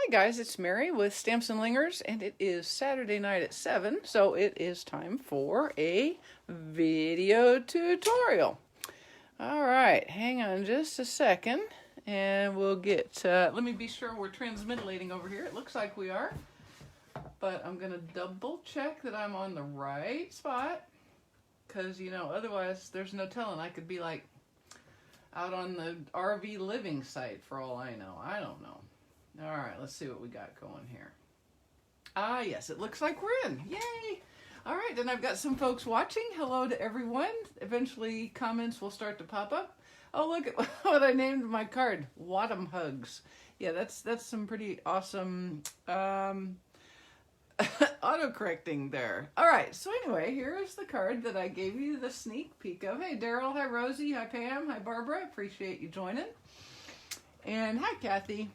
Hi guys, it's Mary with Stamps-N-Lingers, and it is Saturday night at 7, so it is time for a video tutorial. Alright, hang on just a second, and we'll get, let me be sure we're transmitilating over here. It looks like we are, but I'm going to double check that I'm on the right spot, because, you know, otherwise there's no telling. I could be like out on the RV living site for all I know. I don't know. All right, let's see what we got going here. Ah, yes, it looks like we're in. Yay! All right, and I've got some folks watching. Hello to everyone. Eventually, comments will start to pop up. Oh, look at what I named my card. Wadham Hugs. Yeah, that's some pretty awesome auto-correcting there. All right, so anyway, here is the card that I gave you the sneak peek of. Hey, Daryl. Hi, Rosie. Hi, Pam. Hi, Barbara. Appreciate you joining. And hi, Kathy.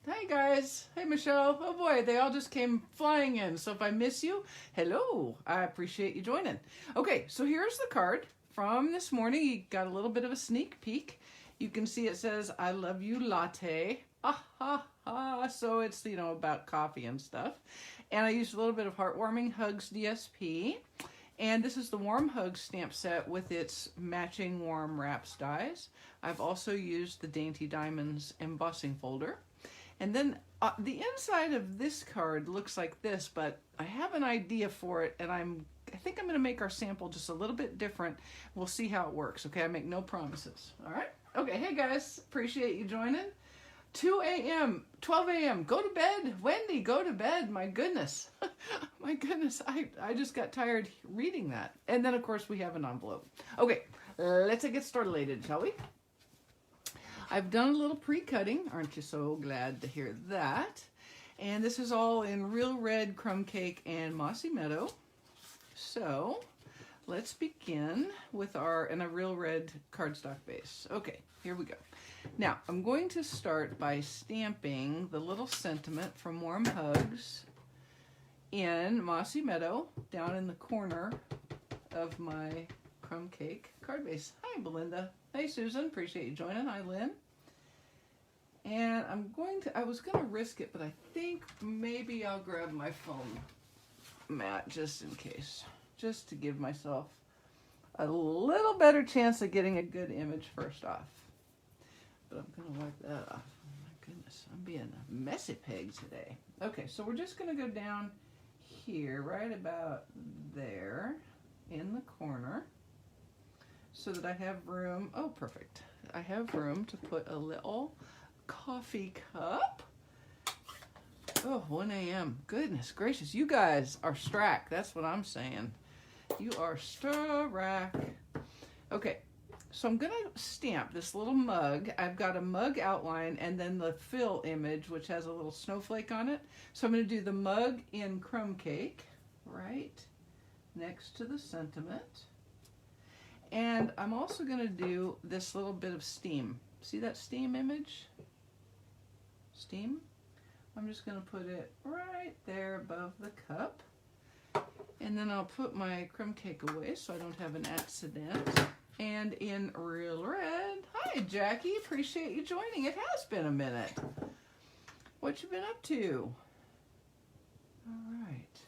Hey guys, hey Michelle. Oh boy, they all just came flying in. So if I miss you, hello. I appreciate you joining. Okay, so here's the card from this morning. You got a little bit of a sneak peek. You can see it says, I love you latte. Ah, ha, ha. So it's, you know, about coffee and stuff. And I used a little bit of Heartwarming Hugs DSP. And this is the Warm Hugs stamp set with its matching warm wraps dies. I've also used the Dainty Diamonds embossing folder. And then the inside of this card looks like this, but I have an idea for it, and I think I'm going to make our sample just a little bit different. We'll see how it works, okay? I make no promises, all right? Okay, hey guys, appreciate you joining. 2 a.m., 12 a.m., go to bed. Wendy, go to bed, my goodness. My goodness, I just got tired reading that. And then, of course, we have an envelope. Okay, let's get started, shall we? I've done a little pre-cutting. Aren't you so glad to hear that? And this is all in Real Red, Crumb Cake, and Mossy Meadow. So let's begin with a Real Red cardstock base. Okay, here we go. Now, I'm going to start by stamping the little sentiment from Warm Hugs in Mossy Meadow down in the corner of my Crumb Cake card base. Hi, Belinda. Hey, Susan. Appreciate you joining. Hi, Lynn. And I was going to risk it, but I think maybe I'll grab my foam mat just in case. Just to give myself a little better chance of getting a good image first off. But I'm going to wipe that off. Oh my goodness, I'm being a messy pig today. Okay, so we're just going to go down here, right about there in the corner, so that I have room. Oh, perfect. I have room to put a little coffee cup. Oh, 1 a.m. Goodness gracious. You guys are strack. That's what I'm saying. You are strack. Okay, so I'm going to stamp this little mug. I've got a mug outline and then the fill image, which has a little snowflake on it. So I'm going to do the mug in Crumb Cake right next to the sentiment. And I'm also going to do this little bit of steam. See that steam image? Steam. I'm just going to put it right there above the cup. And then I'll put my crumb cake away so I don't have an accident. And in Real Red, hi Jackie, appreciate you joining. It has been a minute. What you been up to? All right.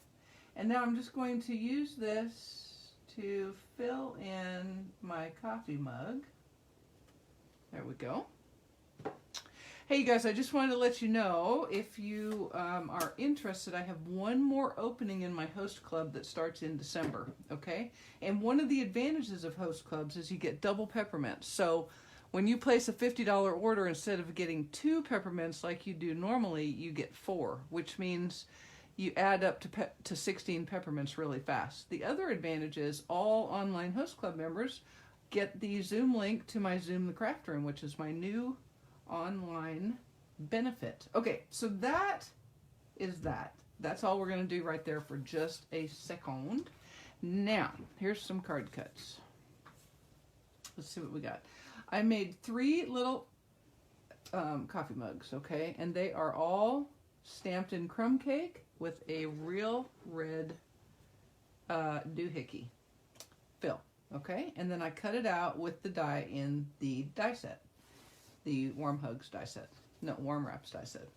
And now I'm just going to use this to fill in my coffee mug. There we go. Hey you guys, I just wanted to let you know, if you are interested, I have one more opening in my host club that starts in December, okay? And one of the advantages of host clubs is you get double peppermints. So when you place a $50 order, instead of getting 2 peppermints like you do normally, you get 4, which means you add up to 16 peppermints really fast. The other advantage is all online host club members get the Zoom link to my Zoom the Craft Room, which is my new online benefit. Okay, so that is that. That's all we're going to do right there for just a second. Now, here's some card cuts. Let's see what we got. I made 3 little coffee mugs, okay? And they are all stamped in Crumb Cake with a Real Red doohickey fill, okay? And then I cut it out with the die in the die set. The Warm Hugs die set. No, Warm Wraps die set.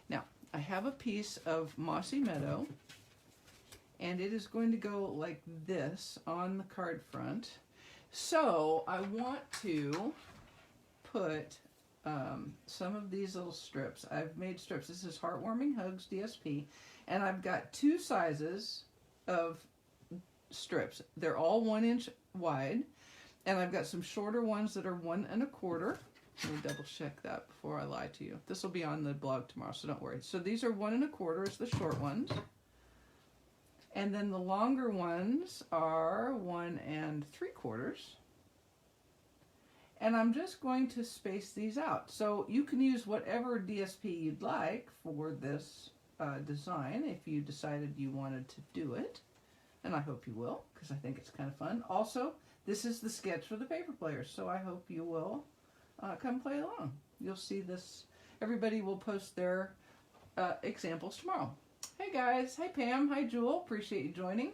Now, I have a piece of Mossy Meadow, and it is going to go like this on the card front. So I want to put some of these little strips. I've made strips. This is Heartwarming Hugs DSP, and I've got two sizes of strips. They're all 1 inch wide, and I've got some shorter ones that are 1 1/4. Let me double check that before I lie to you. This will be on the blog tomorrow, so don't worry. So these are 1 1/4 is the short ones. And then the longer ones are 1 3/4. And I'm just going to space these out. So you can use whatever DSP you'd like for this design if you decided you wanted to do it. And I hope you will, because I think it's kind of fun. Also, this is the sketch for the paper players, so I hope you will come play along. You'll see this. Everybody will post their examples tomorrow. Hey guys, hi Pam, hi Jewel, appreciate you joining.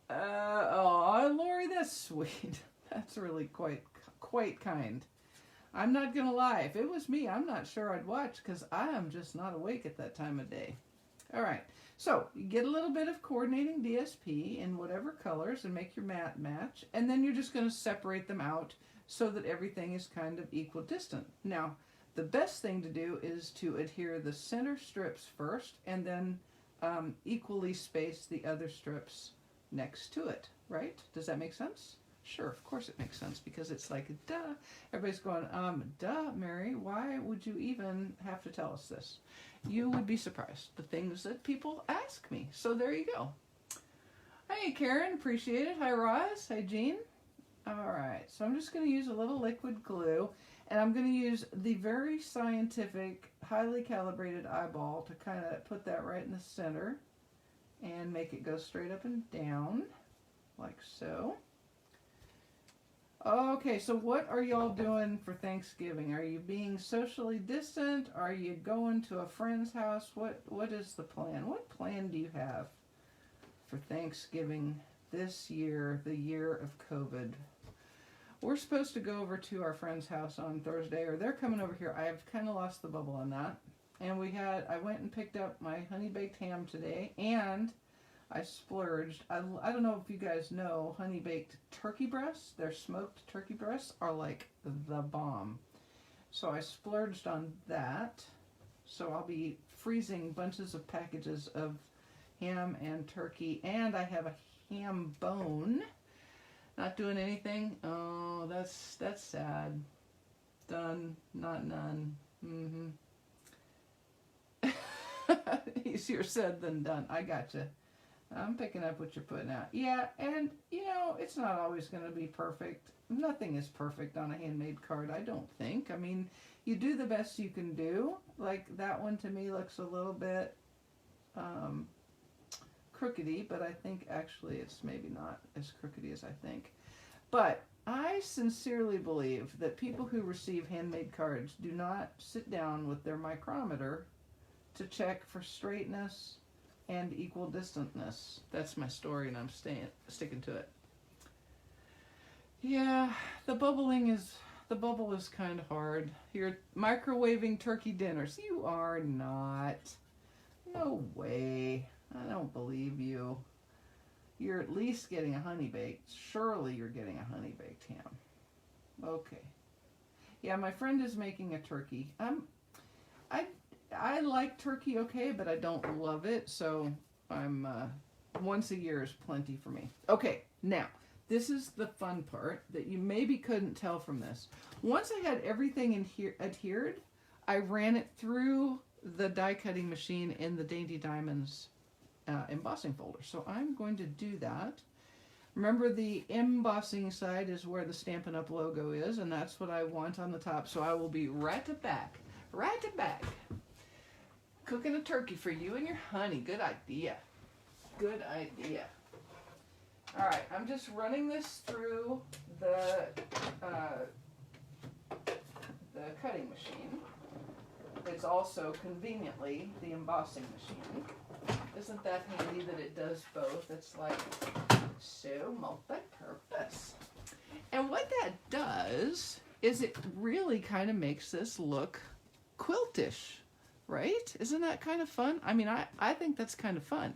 Oh, Lori, that's sweet. That's really quite kind. I'm not gonna lie, if it was me, I'm not sure I'd watch because I am just not awake at that time of day. All right, so you get a little bit of coordinating DSP in whatever colors and make your mat match, and then you're just gonna separate them out so that everything is kind of equidistant. Now, the best thing to do is to adhere the center strips first and then equally space the other strips next to it, right? Does that make sense? Sure, of course it makes sense because it's like, duh. Everybody's going, duh, Mary, why would you even have to tell us this? You would be surprised, the things that people ask me. So there you go. Hey, Karen, appreciate it. Hi, Roz. Hi, Jean. All right, so I'm just going to use a little liquid glue, and I'm going to use the very scientific, highly calibrated eyeball to kind of put that right in the center and make it go straight up and down, like so. Okay, so what are y'all doing for Thanksgiving? Are you being socially distant? Are you going to a friend's house? What is the plan? What plan do you have for Thanksgiving this year, the year of COVID? We're supposed to go over to our friend's house on Thursday, or they're coming over here. I've kind of lost the bubble on that. And I went and picked up my honey baked ham today, and I splurged. I don't know if you guys know, honey baked turkey breasts, their smoked turkey breasts are like the bomb. So I splurged on that. So I'll be freezing bunches of packages of ham and turkey, and I have a ham bone. Not doing anything. Oh, that's sad. Done, not none. Easier said than done. I gotcha. I'm picking up what you're putting out. Yeah, and you know, it's not always going to be perfect. Nothing is perfect on a handmade card, I don't think. I mean, you do the best you can do. Like that one to me looks a little bit crookedy, but I think actually it's maybe not as crookedy as I think. But I sincerely believe that people who receive handmade cards do not sit down with their micrometer to check for straightness and equidistantness. That's my story, and I'm sticking to it. Yeah, the bubble is kind of hard. You're microwaving turkey dinners. You are not. No way. I don't believe you. You're at least getting a honey baked. Surely you're getting a honey baked ham. Okay. Yeah, my friend is making a turkey. I like turkey okay, but I don't love it, so I'm once a year is plenty for me. Okay, now this is the fun part that you maybe couldn't tell from this. Once I had everything in here adhered, I ran it through the die cutting machine in the Dainty Diamonds embossing folder. So I'm going to do that. Remember, the embossing side is where the Stampin' Up! Logo is, and that's what I want on the top. So I will be right back. Cooking a turkey for you and your honey. Good idea. Good idea. All right, I'm just running this through the cutting machine. It's also conveniently the embossing machine. Isn't that handy that it does both? It's like so multi-purpose. And what that does is it really kind of makes this look quiltish, right? Isn't that kind of fun? I mean, I think that's kind of fun.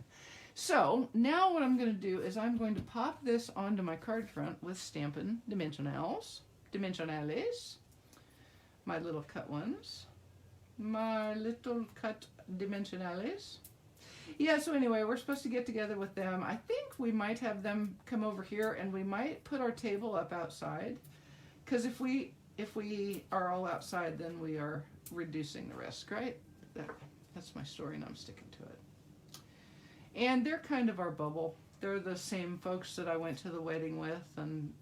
So now what I'm going to do is I'm going to pop this onto my card front with Stampin' Dimensionalities, my little cut ones, my little cut dimensionalities. Yeah, so anyway, we're supposed to get together with them. I think we might have them come over here, and we might put our table up outside, because if we are all outside, then we are reducing the risk, right? That's my story, and I'm sticking to it. And they're kind of our bubble. They're the same folks that I went to the wedding with, and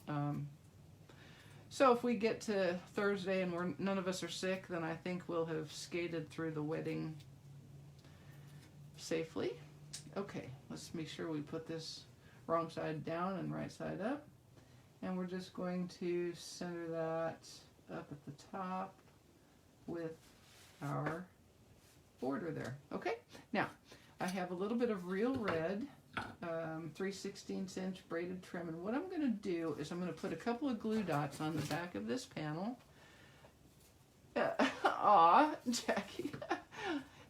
so if we get to Thursday and none of us are sick, then I think we'll have skated through the wedding safely. Okay, let's make sure we put this wrong side down and right side up. And we're just going to center that up at the top with our border there. Okay, now I have a little bit of real red 3/16 inch braided trim, and what I'm going to do is I'm going to put a couple of glue dots on the back of this panel. Aw, Jackie.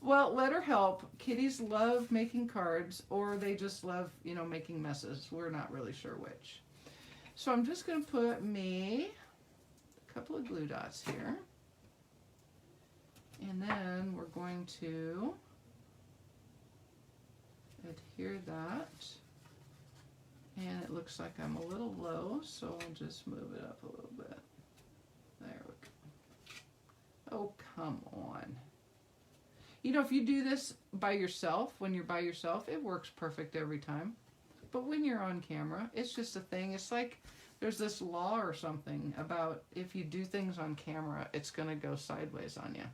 Well, let her help. Kitties love making cards, or they just love, you know, making messes. We're not really sure which. So I'm just going to put me a couple of glue dots here, and then we're going to adhere that. And it looks like I'm a little low, so I'll just move it up a little bit. There we go. Oh, come on. You know, if you do this by yourself, when you're by yourself, it works perfect every time. But when you're on camera, it's just a thing. It's like there's this law or something about if you do things on camera, it's going to go sideways on you.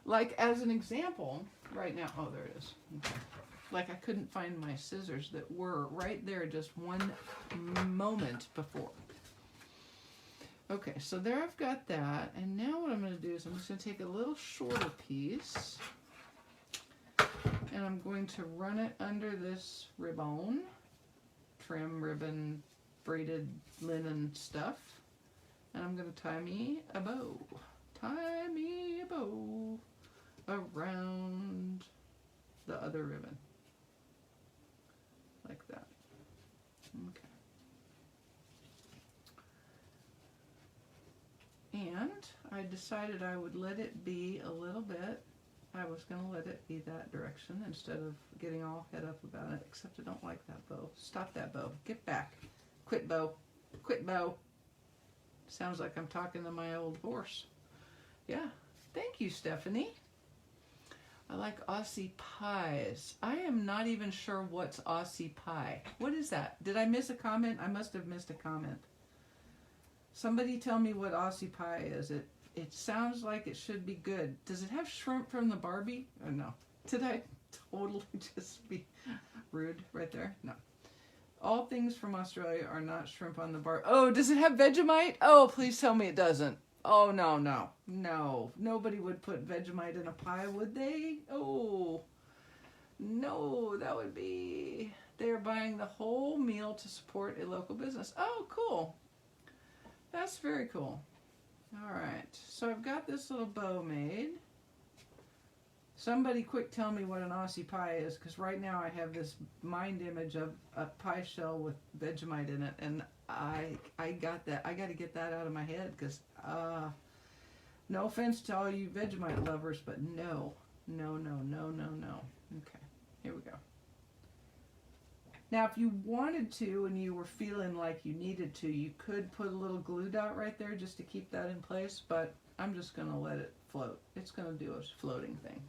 Like, as an example, right now, oh, there it is. Okay. Like, I couldn't find my scissors that were right there just one moment before. Okay, so there I've got that. And now what I'm going to do is I'm just going to take a little shorter piece, and I'm going to run it under this ribbon, trim, ribbon, braided linen stuff. And I'm going to tie me a bow. Tie me a bow around the other ribbon. Like that. Okay. And I decided I would let it be a little bit. I was going to let it be that direction instead of getting all head up about it, except I don't like that bow. Stop that bow. Get back. Quit bow. Quit bow. Sounds like I'm talking to my old horse. Yeah. Thank you, Stephanie. I like Aussie pies. I am not even sure what's Aussie pie. What is that? Did I miss a comment? I must have missed a comment. Somebody tell me what Aussie pie is. It sounds like it should be good. Does it have shrimp from the Barbie? Or no? Did I totally just be rude right there? No. All things from Australia are not shrimp on the bar. Oh, does it have Vegemite? Oh, please tell me it doesn't. Oh, no, no, no. Nobody would put Vegemite in a pie, would they? Oh, no, that would be... They're buying the whole meal to support a local business. Oh, cool. That's very cool. All right, so I've got this little bow made. Somebody quick tell me what an Aussie pie is, because right now I have this mind image of a pie shell with Vegemite in it, and I got that. I got to get that out of my head, because no offense to all you Vegemite lovers, but no. Okay, here we go. Now, if you wanted to and you were feeling like you needed to, you could put a little glue dot right there just to keep that in place, but I'm just going to let it float. It's going to do a floating thing.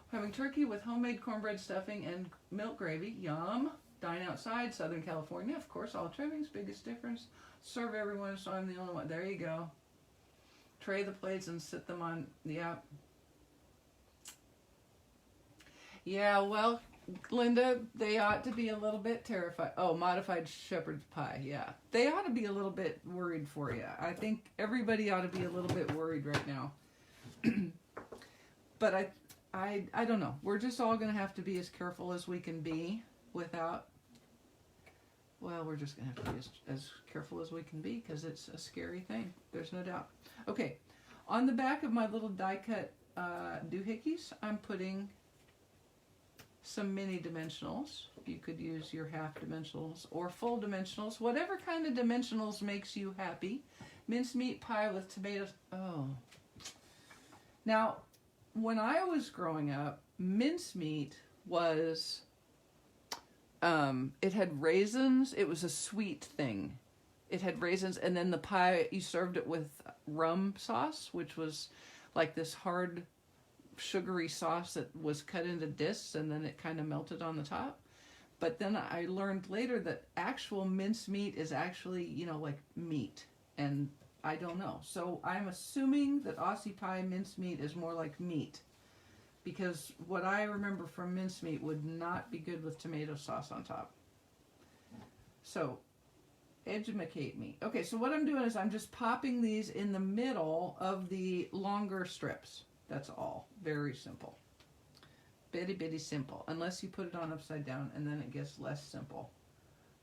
We're having turkey with homemade cornbread stuffing and milk gravy. Yum. Dine outside, Southern California. Of course, all trimmings, biggest difference. Serve everyone, so I'm the only one. There you go. Tray the plates and sit them on, yeah. Yeah, well, Linda, they ought to be a little bit terrified. Oh, modified shepherd's pie, yeah. They ought to be a little bit worried for you. I think everybody ought to be a little bit worried right now. But I don't know. We're just all going to have to be as careful as we can be without... Well, we're just going to have to be as careful as we can be because it's a scary thing. There's no doubt. Okay, on the back of my little die cut doohickeys, I'm putting some mini dimensionals. You could use your half dimensionals or full dimensionals, whatever kind of dimensionals makes you happy. Mincemeat pie with tomatoes. Oh. Now, when I was growing up, mincemeat was, it had raisins. It was a sweet thing. It had raisins, and then the pie, you served it with rum sauce, which was like this hard, sugary sauce that was cut into discs, and then it kind of melted on the top. But then I learned later that actual mincemeat is actually, you know, like meat, and I don't know. So I'm assuming that Aussie pie mincemeat is more like meat, because what I remember from mincemeat would not be good with tomato sauce on top. So, educate me. Okay, so what I'm doing is I'm just popping these in the middle of the longer strips. That's all. Very simple. Bitty bitty simple. Unless you put it on upside down, and then it gets less simple.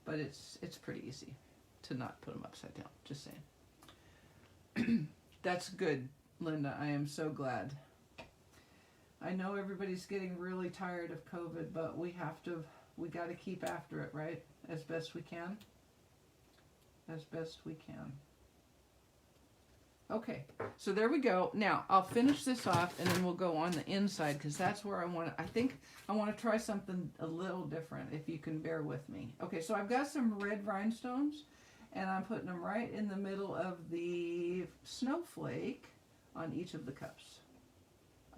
But it's pretty easy to not put them upside down. Just saying. That's good, Linda. I am so glad. I know everybody's getting really tired of COVID, but we got to keep after it, right? As best we can. As best we can. Okay, so there we go. Now, I'll finish this off, and then we'll go on the inside, because that's where I think I want to try something a little different, if you can bear with me. Okay, so I've got some red rhinestones, and I'm putting them right in the middle of the snowflake on each of the cups.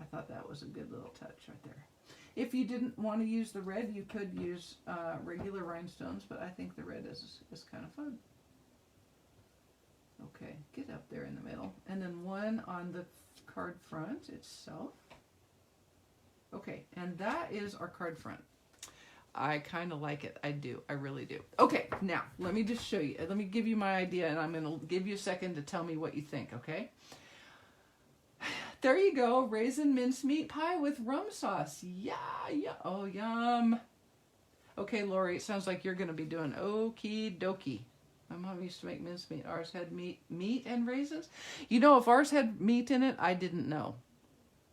I thought that was a good little touch right there. If you didn't want to use the red, you could use regular rhinestones, but I think the red is kind of fun. Okay, get up there in the middle. And then one on the card front itself. Okay, and that is our card front. I kind of like it. I do. I really do. Okay, now, let me just show you. Let me give you my idea, and I'm going to give you a second to tell me what you think, okay? There you go. Raisin mincemeat pie with rum sauce. Yeah. Oh, yum. Okay, Lori, it sounds like you're going to be doing okie dokie. My mom used to make mincemeat. Ours had meat and raisins. You know, if ours had meat in it, I didn't know.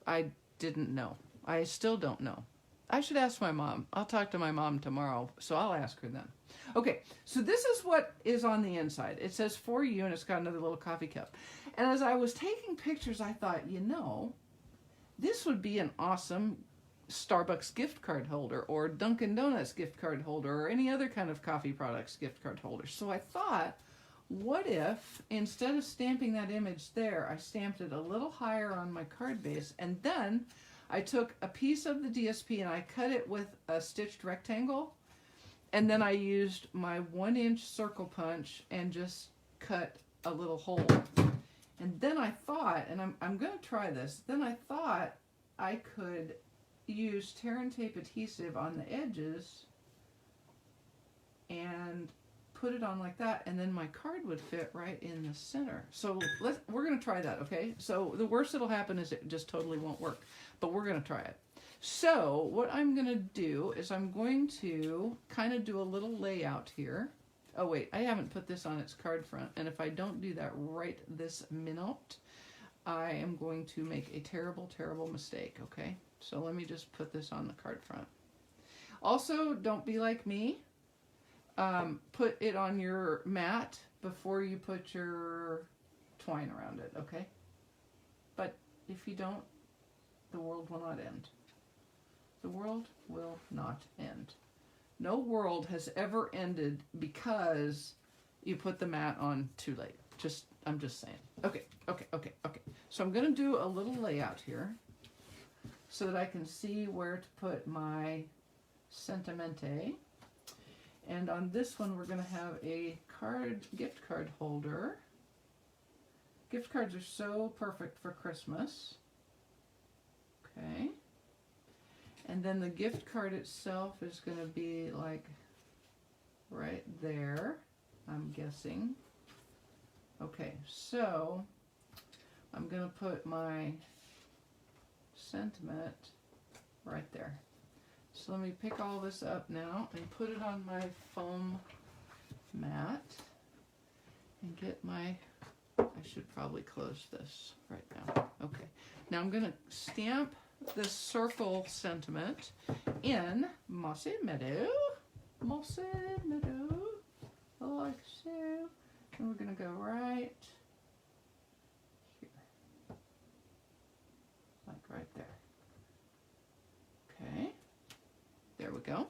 I didn't know. I still don't know. I should ask my mom. I'll talk to my mom tomorrow, so I'll ask her then. Okay, so this is what is on the inside. It says for you, and it's got another little coffee cup. And as I was taking pictures, I thought, you know, this would be an awesome Starbucks gift card holder, or Dunkin' Donuts gift card holder, or any other kind of coffee products gift card holder. So I thought, what if instead of stamping that image there, I stamped it a little higher on my card base, and then I took a piece of the DSP and I cut it with a stitched rectangle, and then I used my 1-inch circle punch and just cut a little hole. And then I thought, and I'm going to try this, then I thought I could use tear and tape adhesive on the edges and put it on like that, and then my card would fit right in the center. So we're going to try that, okay? So the worst that'll happen is it just totally won't work, but we're going to try it. So what I'm going to do is I'm going to kind of do a little layout here. Oh wait, I haven't put this on its card front, and if I don't do that right this minute, I am going to make a terrible, terrible mistake, okay? So let me just put this on the card front. Also, don't be like me. Put it on your mat before you put your twine around it, okay? But if you don't, the world will not end. The world will not end. No world has ever ended because you put the mat on too late. I'm just saying. Okay. So I'm going to do a little layout here so that I can see where to put my sentimente. And on this one, we're going to have a gift card holder. Gift cards are so perfect for Christmas. Okay. And then the gift card itself is going to be like right there, I'm guessing. Okay, so I'm going to put my sentiment right there. So let me pick all this up now and put it on my foam mat and get my I should probably close this right now. Okay. Now I'm going to stamp this circle sentiment in Mossy Meadow. Mossy Meadow. Like so. And we're going to go right here. Like right there. Okay. There we go.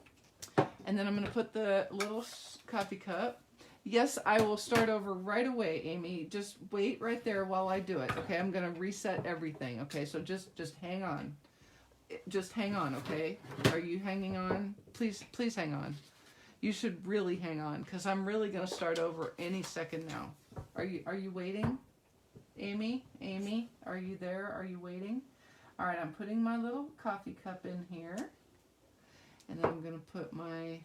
And then I'm going to put the little coffee cup. Yes, I will start over right away, Amy. Just wait right there while I do it. Okay, I'm going to reset everything. Okay, so just hang on. Just hang on, okay? Are you hanging on? Please hang on. You should really hang on because I'm really going to start over any second now. Are you waiting? Amy, are you there? Are you waiting? All right, I'm putting my little coffee cup in here. And then I'm going to put my,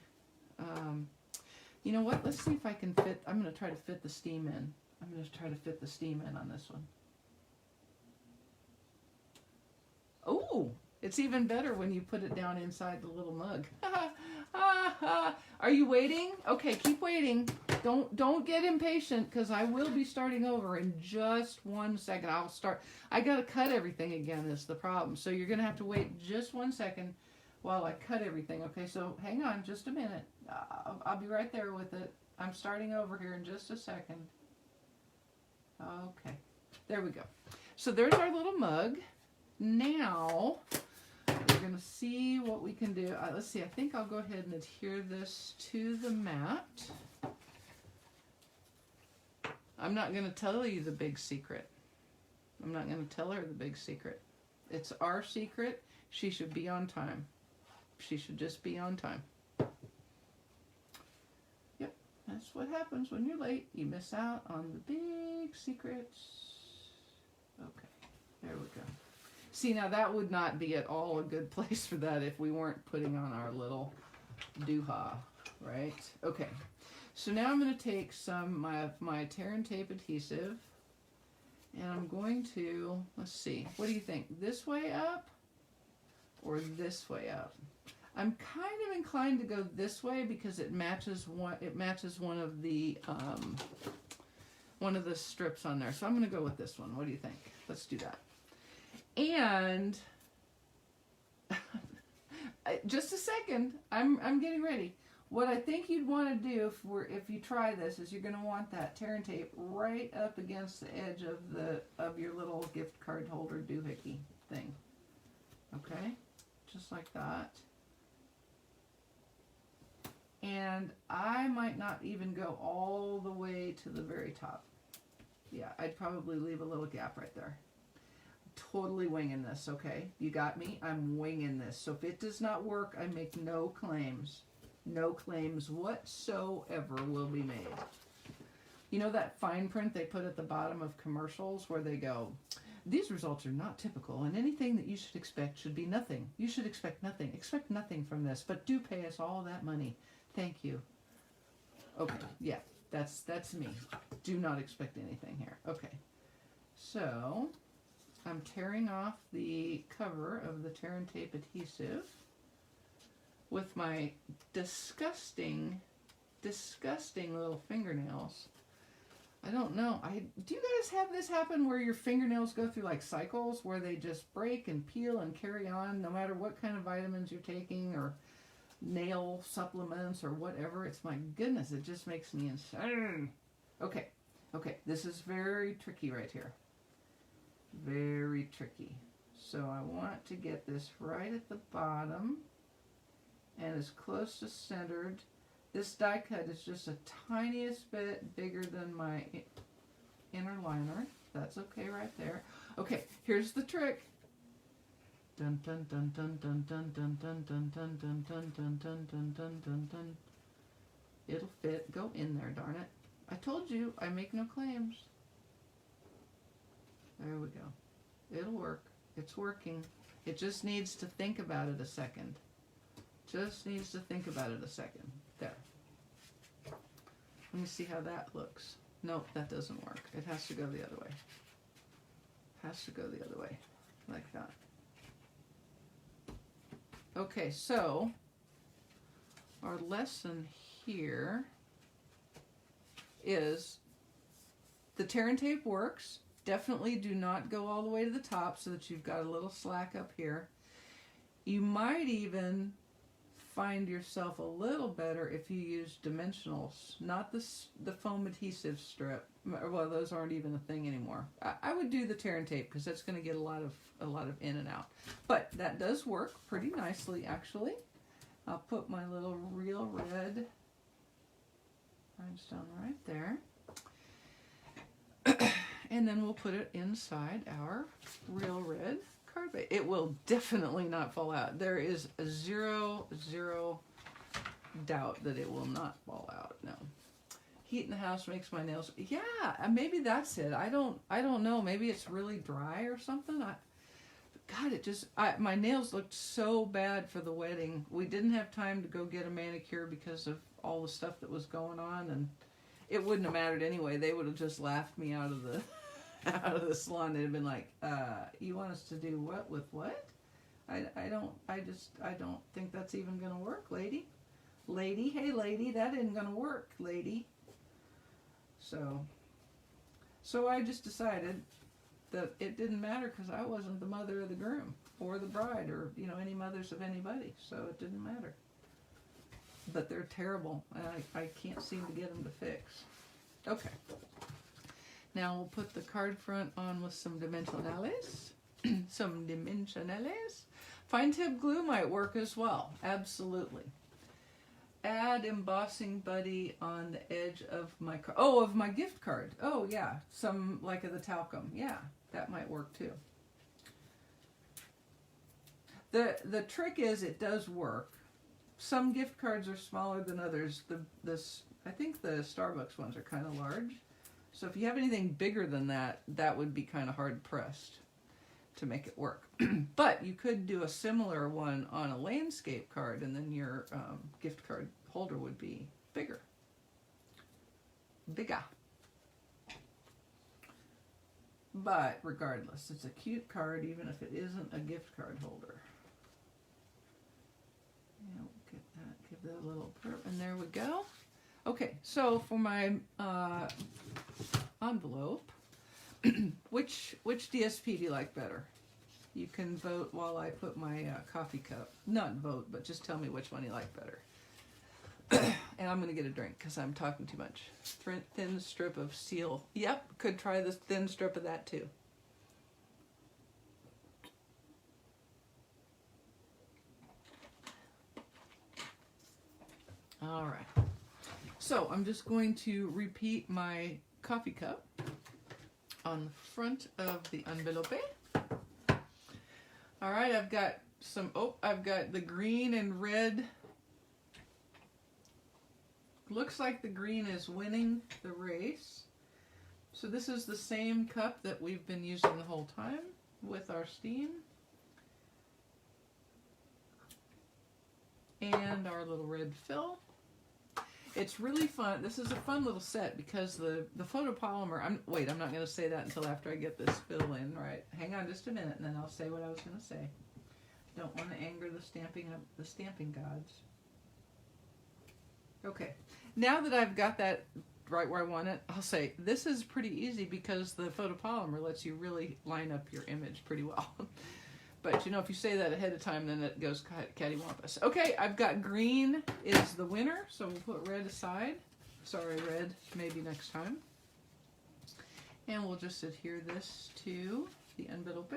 you know what? Let's see if I can fit, I'm going to try to fit the steam in. I'm going to try to fit the steam in on this one. Oh, it's even better when you put it down inside the little mug. Are you waiting? Okay, keep waiting. Don't get impatient because I will be starting over in just 1 second. I got to cut everything again is the problem. So you're going to have to wait just 1 second while I cut everything. Okay, so hang on just a minute. I'll be right there with it. I'm starting over here in just a second. Okay, there we go. So there's our little mug. Now we're going to see what we can do. Let's see, I think I'll go ahead and adhere this to the mat. I'm not going to tell you the big secret. I'm not going to tell her the big secret. It's our secret. She should be on time. She should just be on time. Yep, that's what happens when you're late. You miss out on the big secrets. Okay, there we go. See, now that would not be at all a good place for that if we weren't putting on our little doo-ha, right? Okay, so now I'm going to take some of my tear and tape adhesive, and I'm going to, let's see, what do you think? This way up or this way up? I'm kind of inclined to go this way because it matches one of the strips on there. So I'm going to go with this one. What do you think? Let's do that. And just a second, I'm getting ready. What I think you'd want to do if you try this is you're going to want that tear and tape right up against the edge of your little gift card holder doohickey thing. Okay, just like that. And I might not even go all the way to the very top. Yeah, I'd probably leave a little gap right there. Totally winging this, okay? You got me? I'm winging this. So if it does not work, I make no claims. No claims whatsoever will be made. You know that fine print they put at the bottom of commercials where they go, these results are not typical, and anything that you should expect should be nothing. You should expect nothing. Expect nothing from this, but do pay us all that money. Thank you. Okay, yeah, that's me. Do not expect anything here. Okay, so I'm tearing off the cover of the tear and tape adhesive with my disgusting little fingernails. I don't know. Do you guys have this happen where your fingernails go through like cycles where they just break and peel and carry on no matter what kind of vitamins you're taking or nail supplements or whatever? It's my goodness, it just makes me insane. Okay, this is very tricky right here. Very tricky. So I want to get this right at the bottom and as close to centered. This die cut is just a tiniest bit bigger than my inner liner. That's okay right there. Okay, here's the trick. Dun dun dun dun dun dun dun dun dun dun dun dun dun dun dun dun dun dun. It'll fit. Go in there, darn it. I told you I make no claims. There we go. It'll work. It's working. It just needs to think about it a second. Just needs to think about it a second. There. Let me see how that looks. Nope, that doesn't work. It has to go the other way. Has to go the other way. Like that. Okay, so our lesson here is the tear and tape works. Definitely do not go all the way to the top so that you've got a little slack up here. You might even find yourself a little better if you use dimensionals, not the foam adhesive strip. Well, those aren't even a thing anymore. I would do the tear and tape because that's going to get a lot of in and out. But that does work pretty nicely, actually. I'll put my little real red rhinestone right there. And then we'll put it inside our real red card base. It will definitely not fall out. There is a zero doubt that it will not fall out. No. Heat in the house makes my nails. Yeah, maybe that's it. I don't know. Maybe it's really dry or something. God, my nails looked so bad for the wedding. We didn't have time to go get a manicure because of all the stuff that was going on, and it wouldn't have mattered anyway. They would have just laughed me out of the salon. They'd have been like, you want us to do what with what? I don't think that's even gonna work, lady. Hey lady, that isn't gonna work, lady. So I just decided that it didn't matter because I wasn't the mother of the groom or the bride or, any mothers of anybody. So it didn't matter. But they're terrible. I can't seem to get them to fix. Okay. Now we'll put the card front on with some dimensionalities. Some dimensionalities. Fine tip glue might work as well. Absolutely. Add embossing buddy on the edge of my card. Oh, of my gift card. Oh, yeah. Some like of the talcum. Yeah, that might work too. The trick is it does work. Some gift cards are smaller than others. I think the Starbucks ones are kind of large. So if you have anything bigger than that, that would be kind of hard pressed to make it work. But you could do a similar one on a landscape card, and then your gift card holder would be bigger. Bigger. But regardless, it's a cute card even if it isn't a gift card holder. Yeah, we'll get that, give that a little perp, and there we go. Okay, so for my envelope, which DSP do you like better? You can vote while I put my coffee cup. Not vote, but just tell me which one you like better. And I'm going to get a drink because I'm talking too much. Thin strip of seal. Yep, could try this thin strip of that too. All right. So I'm just going to repeat my coffee cup on the front of the envelope. All right, I've got I've got the green and red. Looks like the green is winning the race. So this is the same cup that we've been using the whole time with our steam. And our little red fill. It's really fun. This is a fun little set because the photopolymer, I'm not going to say that until after I get this fill in, right? Hang on just a minute and then I'll say what I was going to say. Don't want to anger the stamping gods. Okay, now that I've got that right where I want it, I'll say this is pretty easy because the photopolymer lets you really line up your image pretty well. But if you say that ahead of time, then it goes cattywampus. Okay, I've got green is the winner, so we'll put red aside. Sorry, red, maybe next time. And we'll just adhere this to the envelope.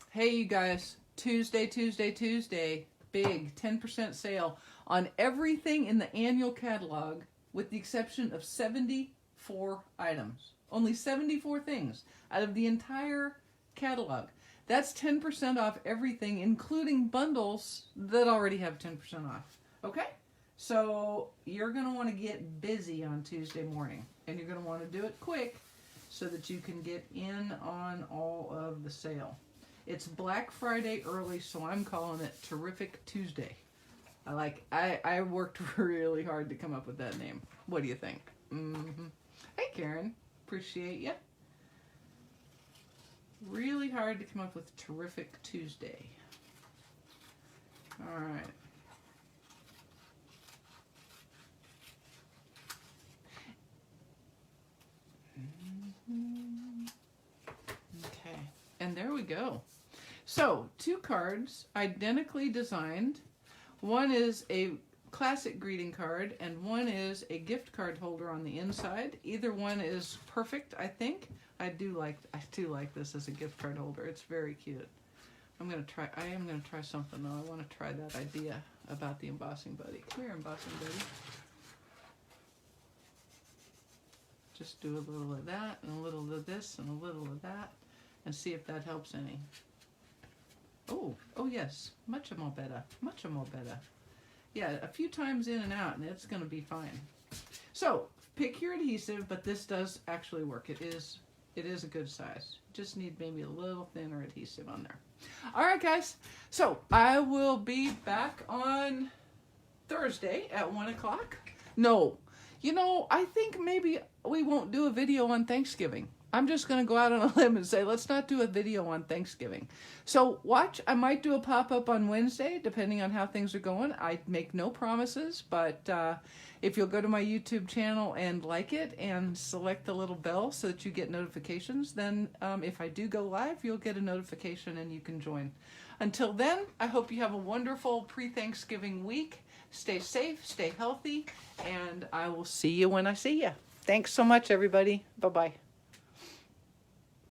Hey, you guys, Tuesday, big 10% sale on everything in the annual catalog with the exception of 74 items. Only 74 things out of the entire catalog. That's 10% off everything, including bundles that already have 10% off. Okay? So you're going to want to get busy on Tuesday morning. And you're going to want to do it quick so that you can get in on all of the sale. It's Black Friday early, so I'm calling it Terrific Tuesday. I worked really hard to come up with that name. What do you think? Mm-hmm. Hey, Karen. Appreciate you. Really hard to come up with Terrific Tuesday. All right. Okay, and there we go. So, 2 cards, identically designed. One is a classic greeting card, and one is a gift card holder on the inside. Either one is perfect, I think. I do like this as a gift card holder. It's very cute. I am gonna try something though. I want to try that idea about the embossing buddy. Come here, embossing buddy. Just do a little of that, and a little of this, and a little of that, and see if that helps any. Oh yes, much more better, much more better. Yeah, a few times in and out, and it's going to be fine. So, pick your adhesive, but this does actually work. It is a good size. Just need maybe a little thinner adhesive on there. All right, guys. So, I will be back on Thursday at 1 o'clock. No, you know, I think maybe we won't do a video on Thanksgiving. I'm just going to go out on a limb and say, let's not do a video on Thanksgiving. So watch, I might do a pop-up on Wednesday, depending on how things are going. I make no promises, but if you'll go to my YouTube channel and like it and select the little bell so that you get notifications, then if I do go live, you'll get a notification and you can join. Until then, I hope you have a wonderful pre-Thanksgiving week. Stay safe, stay healthy, and I will see you when I see you. Thanks so much, everybody. Bye-bye.